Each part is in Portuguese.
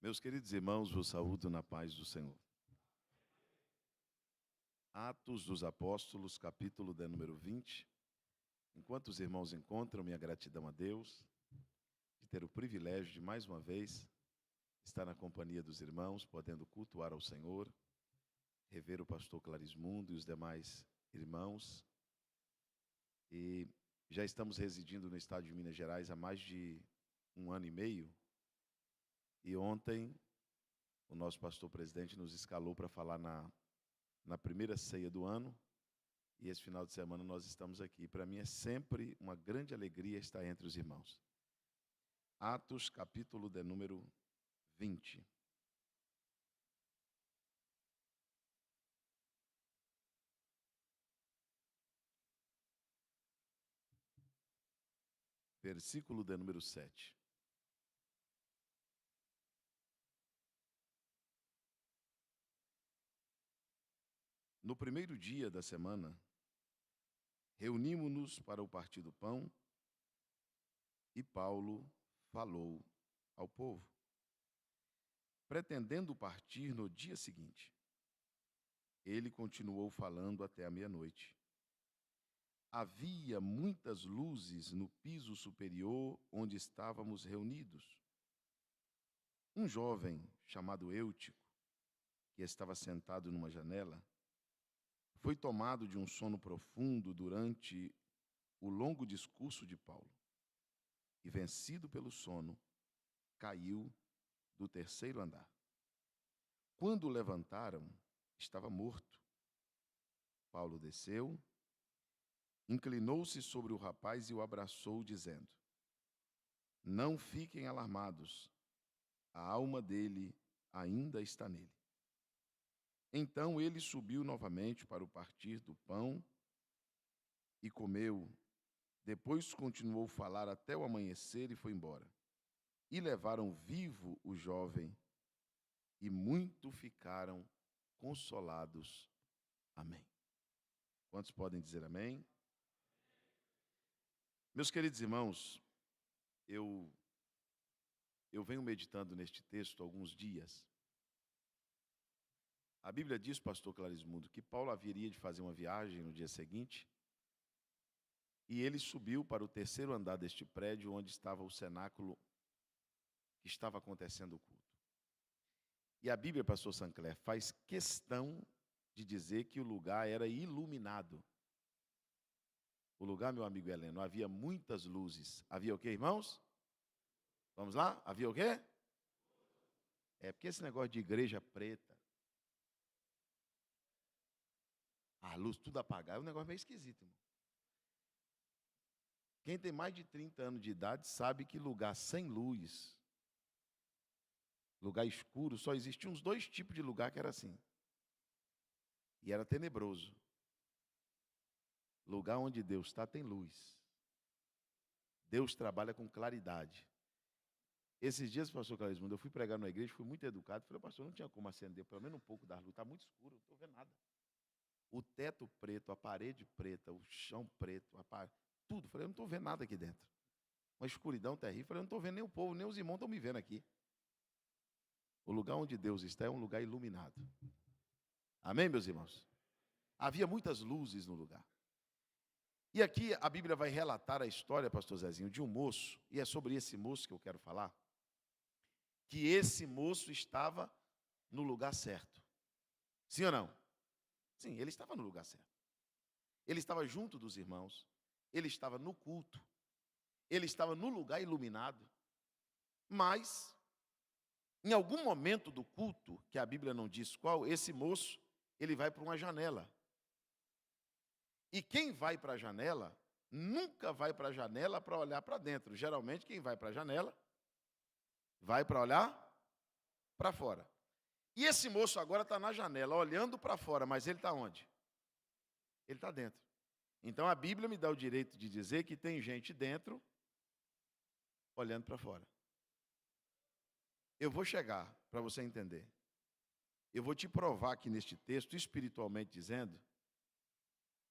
Meus queridos irmãos, vos saúdo na paz do Senhor. Atos dos Apóstolos, capítulo de número 20. Enquanto os irmãos encontram, minha gratidão a Deus de ter o privilégio de, mais uma vez, estar na companhia dos irmãos, podendo cultuar ao Senhor, rever o pastor Clarismundo e os demais irmãos. E já estamos residindo no estado de Minas Gerais há mais de 1 ano e meio. E ontem, o nosso pastor presidente nos escalou para falar na primeira ceia do ano, e esse final de semana nós estamos aqui. Para mim é sempre uma grande alegria estar entre os irmãos. Atos, capítulo de número 20. Versículo de número 7. No primeiro dia da semana, reunimos-nos para o partir do pão, e Paulo falou ao povo, pretendendo partir no dia seguinte. Ele continuou falando até a meia-noite. Havia muitas luzes no piso superior onde estávamos reunidos. Um jovem chamado Eutico, que estava sentado numa janela, foi tomado de um sono profundo durante o longo discurso de Paulo e, vencido pelo sono, caiu do terceiro andar. Quando o levantaram, estava morto. Paulo desceu, inclinou-se sobre o rapaz e o abraçou, dizendo: Não fiquem alarmados, a alma dele ainda está nele. Então ele subiu novamente para o partir do pão e comeu. Depois continuou a falar até o amanhecer e foi embora. E levaram vivo o jovem, e muito ficaram consolados. Amém. Quantos podem dizer amém? Meus queridos irmãos, eu venho meditando neste texto há alguns dias. A Bíblia diz, pastor Clarismundo, que Paulo haveria de fazer uma viagem no dia seguinte, e ele subiu para o terceiro andar deste prédio, onde estava o cenáculo que estava acontecendo o culto. E a Bíblia, pastor Sancler, faz questão de dizer que o lugar era iluminado. O lugar, meu amigo Heleno, havia muitas luzes. Havia o quê, irmãos? Vamos lá? Havia o quê? É porque esse negócio de igreja preta, a luz tudo apagada, é um negócio meio esquisito, irmão. Quem tem mais de 30 anos de idade sabe que lugar sem luz, lugar escuro, só existiam uns 2 tipos de lugar que era assim. E era tenebroso. Lugar onde Deus está tem luz. Deus trabalha com claridade. Esses dias, pastor Clarismundo, eu fui pregar na igreja, fui muito educado. Falei, pastor, não tinha como acender pelo menos um pouco da luz. Está muito escuro, não estou vendo nada. O teto preto, a parede preta, o chão preto, tudo. Falei, eu não estou vendo nada aqui dentro. Uma escuridão terrível. Falei, eu não estou vendo nem o povo, nem os irmãos estão me vendo aqui. O lugar onde Deus está é um lugar iluminado. Amém, meus irmãos? Havia muitas luzes no lugar. E aqui a Bíblia vai relatar a história, pastor Zezinho, de um moço, e é sobre esse moço que eu quero falar, que esse moço estava no lugar certo. Sim ou não? Sim, ele estava no lugar certo. Ele estava junto dos irmãos, ele estava no culto, ele estava no lugar iluminado, mas, em algum momento do culto, que a Bíblia não diz qual, esse moço, ele vai para uma janela. E quem vai para a janela, nunca vai para a janela para olhar para dentro. Geralmente, quem vai para a janela, vai para olhar para fora. E esse moço agora está na janela, olhando para fora, mas ele está onde? Ele está dentro. Então, a Bíblia me dá o direito de dizer que tem gente dentro, olhando para fora. Eu vou chegar para você entender. Eu vou te provar aqui neste texto, espiritualmente dizendo,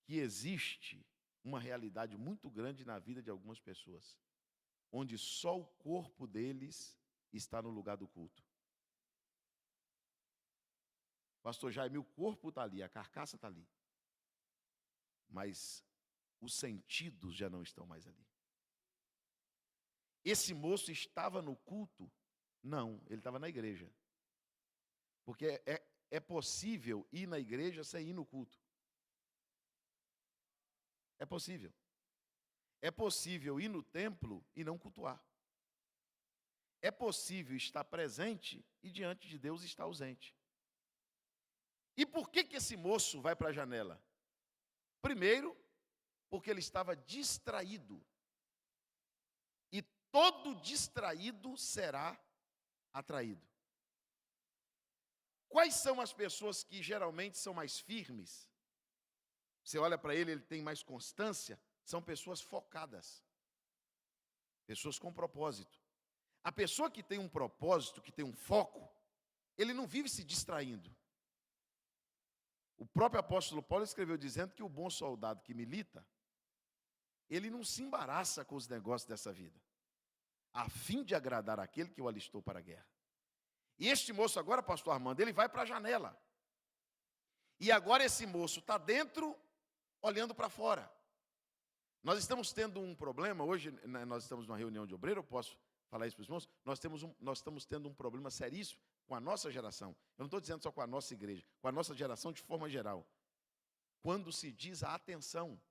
que existe uma realidade muito grande na vida de algumas pessoas, onde só o corpo deles está no lugar do culto. Pastor Jaime, o corpo está ali, a carcaça está ali. Mas os sentidos já não estão mais ali. Esse moço estava no culto? Não, ele estava na igreja. Porque é possível ir na igreja sem ir no culto. É possível. É possível ir no templo e não cultuar. É possível estar presente e diante de Deus estar ausente. E por que esse moço vai para a janela? Primeiro, porque ele estava distraído. E todo distraído será atraído. Quais são as pessoas que geralmente são mais firmes? Você olha para ele, ele tem mais constância. São pessoas focadas. Pessoas com propósito. A pessoa que tem um propósito, que tem um foco, ele não vive se distraindo. O próprio apóstolo Paulo escreveu dizendo que o bom soldado que milita, ele não se embaraça com os negócios dessa vida, a fim de agradar aquele que o alistou para a guerra. E este moço agora, pastor Armando, ele vai para a janela. E agora esse moço está dentro, olhando para fora. Nós estamos tendo um problema, hoje nós estamos numa reunião de obreiro, eu posso falar isso para os irmãos, nós estamos tendo um problema seríssimo com a nossa geração. Eu não estou dizendo só com a nossa igreja, com a nossa geração de forma geral. Quando se diz a atenção,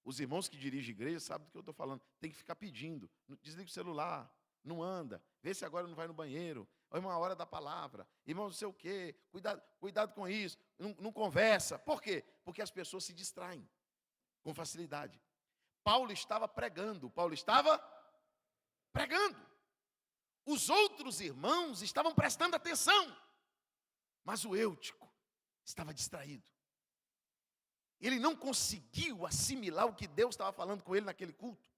os irmãos que dirigem igreja sabem do que eu estou falando, tem que ficar pedindo, desliga o celular, não anda, vê se agora não vai no banheiro, é uma hora da palavra, irmão não sei o quê, cuidado com isso, não conversa. Por quê? Porque as pessoas se distraem com facilidade. Paulo estava pregando. Os outros irmãos estavam prestando atenção, mas o Eutico estava distraído. Ele não conseguiu assimilar o que Deus estava falando com ele naquele culto.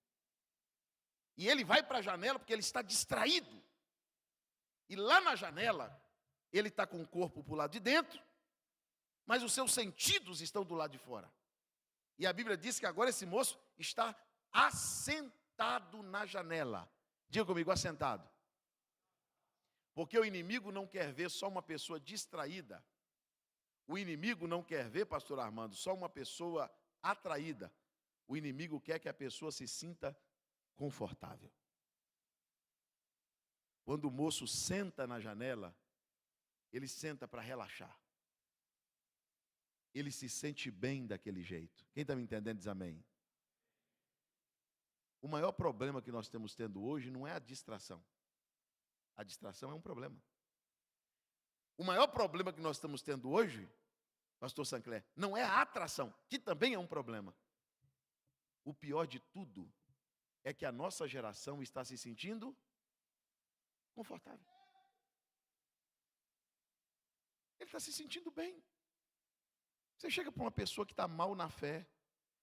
E ele vai para a janela porque ele está distraído. E lá na janela, ele está com o corpo para o lado de dentro, mas os seus sentidos estão do lado de fora. E a Bíblia diz que agora esse moço está assentado na janela. Diga comigo, assentado. Porque o inimigo não quer ver só uma pessoa distraída. O inimigo não quer ver, pastor Armando, só uma pessoa atraída. O inimigo quer que a pessoa se sinta confortável. Quando o moço senta na janela, ele senta para relaxar. Ele se sente bem daquele jeito. Quem está me entendendo diz amém. O maior problema que nós estamos tendo hoje não é a distração. A distração é um problema. O maior problema que nós estamos tendo hoje, pastor Sancler, não é a atração, que também é um problema. O pior de tudo é que a nossa geração está se sentindo confortável. Ele está se sentindo bem. Você chega para uma pessoa que está mal na fé,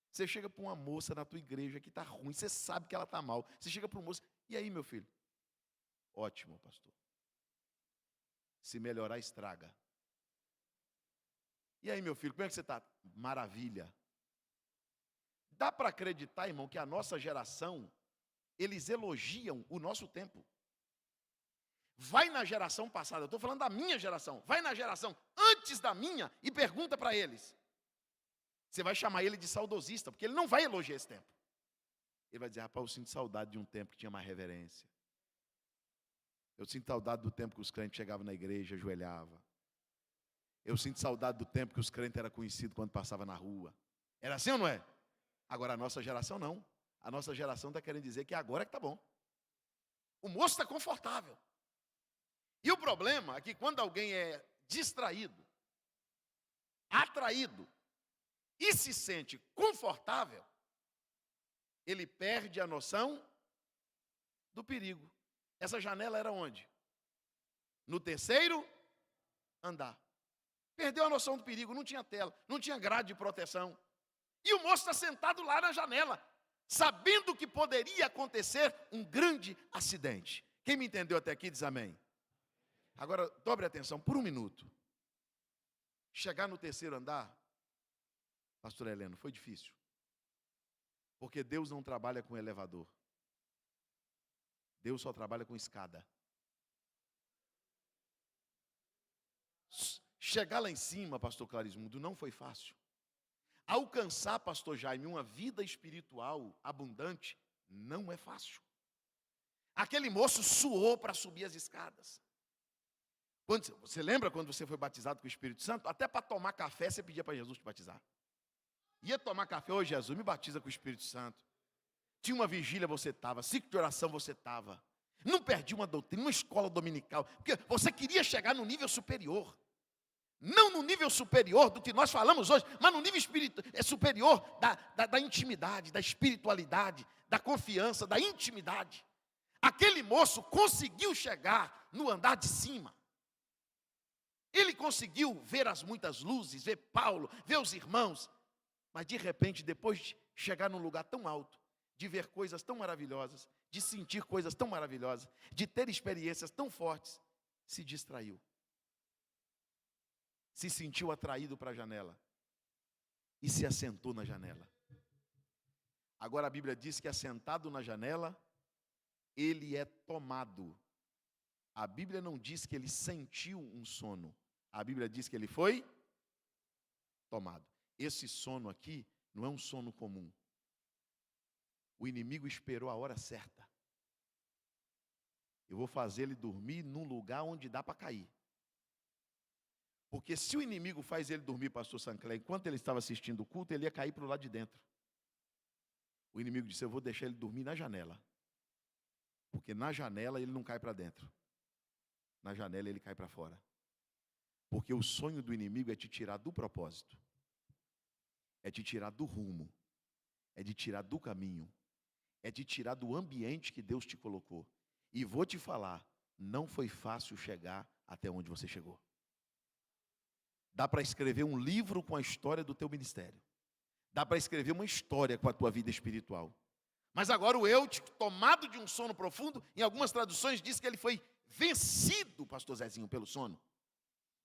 você chega para uma moça na tua igreja que está ruim, você sabe que ela está mal. Você chega para um moço, e aí, meu filho? Ótimo, pastor. Se melhorar, estraga. E aí, meu filho, como é que você está? Maravilha. Dá para acreditar, irmão, que a nossa geração, eles elogiam o nosso tempo. Vai na geração passada, eu estou falando da minha geração, vai na geração antes da minha e pergunta para eles. Você vai chamar ele de saudosista, porque ele não vai elogiar esse tempo. Ele vai dizer, rapaz, eu sinto saudade de um tempo que tinha mais reverência. Eu sinto saudade do tempo que os crentes chegavam na igreja, ajoelhavam. Eu sinto saudade do tempo que os crentes eram conhecidos quando passavam na rua. Era assim ou não é? Agora a nossa geração não. A nossa geração está querendo dizer que agora é que está bom. O moço está confortável. E o problema é que quando alguém é distraído, atraído e se sente confortável, ele perde a noção do perigo. Essa janela era onde? No terceiro andar. Perdeu a noção do perigo, não tinha tela, não tinha grade de proteção. E o moço está sentado lá na janela, sabendo que poderia acontecer um grande acidente. Quem me entendeu até aqui diz amém. Agora, dobre atenção por um minuto. Chegar no terceiro andar, pastor Heleno, foi difícil. Porque Deus não trabalha com elevador. Deus só trabalha com escada. Chegar lá em cima, pastor Clarismundo, não foi fácil. Alcançar, pastor Jaime, uma vida espiritual abundante, não é fácil. Aquele moço suou para subir as escadas. Você lembra quando você foi batizado com o Espírito Santo? Até para tomar café, você pedia para Jesus te batizar. Ia tomar café, ô Jesus, me batiza com o Espírito Santo. Tinha uma vigília, você estava. Ciclo de oração, você estava. Não perdi uma doutrina, uma escola dominical. Porque você queria chegar no nível superior. Não no nível superior do que nós falamos hoje, mas no nível superior da intimidade, da espiritualidade, da confiança, da intimidade. Aquele moço conseguiu chegar no andar de cima. Ele conseguiu ver as muitas luzes, ver Paulo, ver os irmãos. Mas de repente, depois de chegar num lugar tão alto, de ver coisas tão maravilhosas, de sentir coisas tão maravilhosas, de ter experiências tão fortes, se distraiu. Se sentiu atraído para a janela e se assentou na janela. Agora a Bíblia diz que assentado na janela, ele é tomado. A Bíblia não diz que ele sentiu um sono. A Bíblia diz que ele foi tomado. Esse sono aqui não é um sono comum. O inimigo esperou a hora certa. Eu vou fazer ele dormir num lugar onde dá para cair. Porque se o inimigo faz ele dormir, pastor Sancler, enquanto ele estava assistindo o culto, ele ia cair para o lado de dentro. O inimigo disse, eu vou deixar ele dormir na janela. Porque na janela ele não cai para dentro. Na janela ele cai para fora. Porque o sonho do inimigo é te tirar do propósito. É te tirar do rumo. É te tirar do caminho. É te tirar do ambiente que Deus te colocou. E vou te falar, não foi fácil chegar até onde você chegou. Dá para escrever um livro com a história do teu ministério. Dá para escrever uma história com a tua vida espiritual. Mas agora o Eutico, tomado de um sono profundo, em algumas traduções diz que ele foi vencido, pastor Zezinho, pelo sono.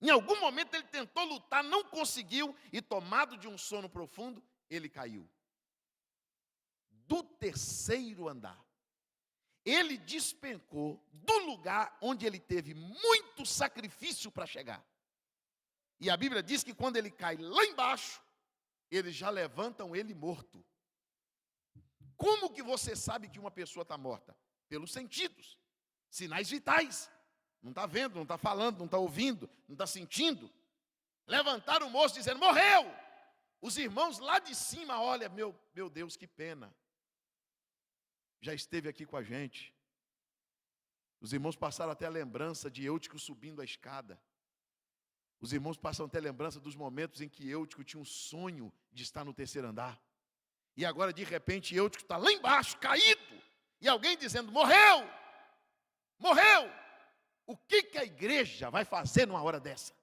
Em algum momento ele tentou lutar, não conseguiu, e tomado de um sono profundo, ele caiu. Do terceiro andar. Ele despencou do lugar onde ele teve muito sacrifício para chegar. E a Bíblia diz que quando ele cai lá embaixo, eles já levantam ele morto. Como que você sabe que uma pessoa está morta? Pelos sentidos, sinais vitais. Não está vendo, não está falando, não está ouvindo, não está sentindo. Levantaram o moço dizendo, morreu! Os irmãos lá de cima, olha, meu Deus, que pena. Já esteve aqui com a gente. Os irmãos passaram até a lembrança de Eutico subindo a escada. Os irmãos passam até a lembrança dos momentos em que Eutico tinha um sonho de estar no terceiro andar. E agora, de repente, Eutico está lá embaixo, caído. E alguém dizendo, morreu! Morreu! O que a igreja vai fazer numa hora dessa?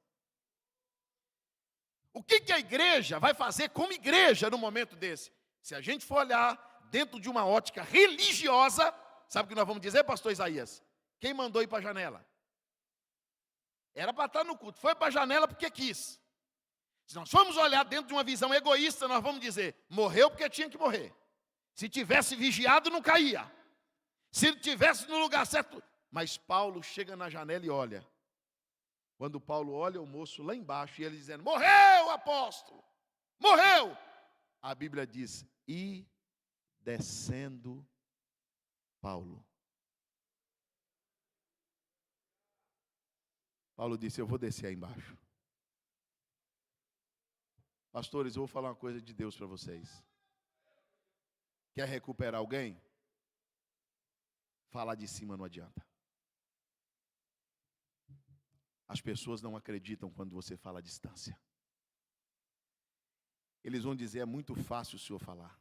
O que a igreja vai fazer como igreja num momento desse? Se a gente for olhar dentro de uma ótica religiosa, sabe o que nós vamos dizer, pastor Isaías? Quem mandou ir para a janela? Era para estar no culto, foi para a janela porque quis. Se nós formos olhar dentro de uma visão egoísta, nós vamos dizer, morreu porque tinha que morrer. Se tivesse vigiado, não caía. Se ele tivesse no lugar certo. Mas Paulo chega na janela e olha. Quando Paulo olha o moço lá embaixo e ele dizendo, morreu, apóstolo, morreu. A Bíblia diz, e descendo Paulo. Paulo disse, eu vou descer aí embaixo. Pastores, eu vou falar uma coisa de Deus para vocês. Quer recuperar alguém? Falar de cima não adianta. As pessoas não acreditam quando você fala à distância. Eles vão dizer, é muito fácil o senhor falar.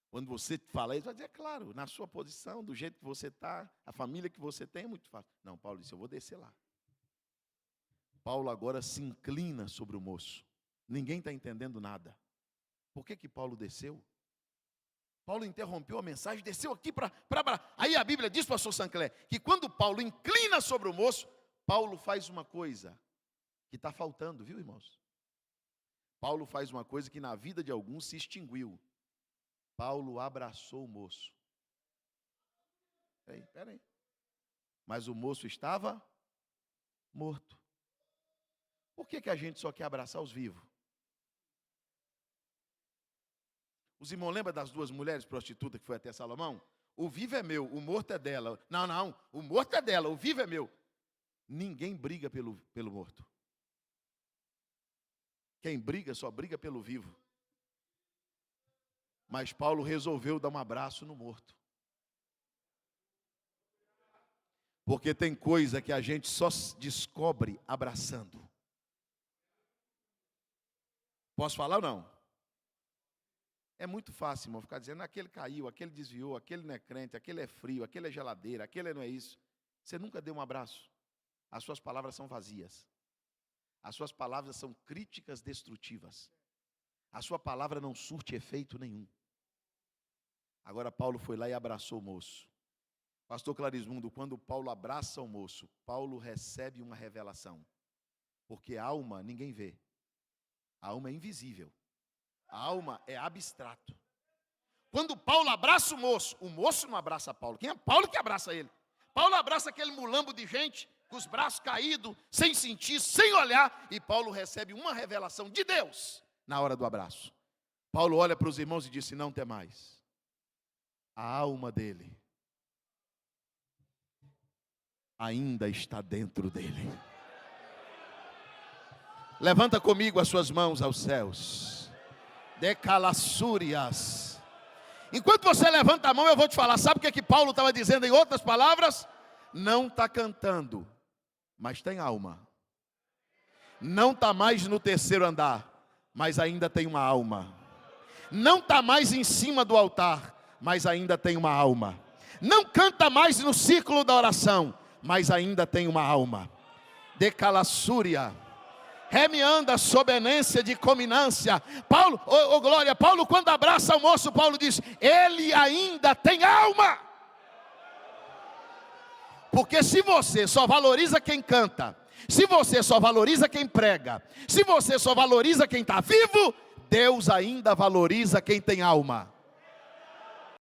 Quando você fala, eles vão dizer, é claro, na sua posição, do jeito que você está, a família que você tem, é muito fácil. Não, Paulo disse, eu vou descer lá. Paulo agora se inclina sobre o moço. Ninguém está entendendo nada. Por que Paulo desceu? Paulo interrompeu a mensagem, desceu aqui para... Aí a Bíblia diz, pastor Sancler, que quando Paulo inclina sobre o moço, Paulo faz uma coisa que está faltando, viu, irmãos? Paulo faz uma coisa que na vida de alguns se extinguiu. Paulo abraçou o moço. Espera aí. Mas o moço estava morto. Por que a gente só quer abraçar os vivos? Os irmãos lembram das duas mulheres prostitutas que foi até Salomão? O vivo é meu, o morto é dela. Não, o morto é dela, o vivo é meu. Ninguém briga pelo morto. Quem briga só briga pelo vivo. Mas Paulo resolveu dar um abraço no morto. Porque tem coisa que a gente só descobre abraçando. Posso falar ou não? É muito fácil, irmão, ficar dizendo, aquele caiu, aquele desviou, aquele não é crente, aquele é frio, aquele é geladeira, aquele não é isso. Você nunca deu um abraço. As suas palavras são vazias. As suas palavras são críticas destrutivas. A sua palavra não surte efeito nenhum. Agora Paulo foi lá e abraçou o moço. Pastor Clarismundo, quando Paulo abraça o moço, Paulo recebe uma revelação. Porque a alma ninguém vê. A alma é invisível. A alma é abstrato. Quando Paulo abraça o moço não abraça Paulo. Quem é Paulo que abraça ele? Paulo abraça aquele mulambo de gente, com os braços caídos, sem sentir, sem olhar. E Paulo recebe uma revelação de Deus na hora do abraço. Paulo olha para os irmãos e disse, não tem mais. A alma dele ainda está dentro dele. Levanta comigo as suas mãos aos céus. Decalassúrias. Enquanto você levanta a mão, eu vou te falar. Sabe o que Paulo estava dizendo em outras palavras? Não está cantando, mas tem alma. Não está mais no terceiro andar, mas ainda tem uma alma. Não está mais em cima do altar, mas ainda tem uma alma. Não canta mais no círculo da oração, mas ainda tem uma alma. Decalassúria. Remianda sob enência de cominância. Paulo, glória, Paulo quando abraça o moço, Paulo diz, ele ainda tem alma. Porque se você só valoriza quem canta, se você só valoriza quem prega, se você só valoriza quem está vivo, Deus ainda valoriza quem tem alma.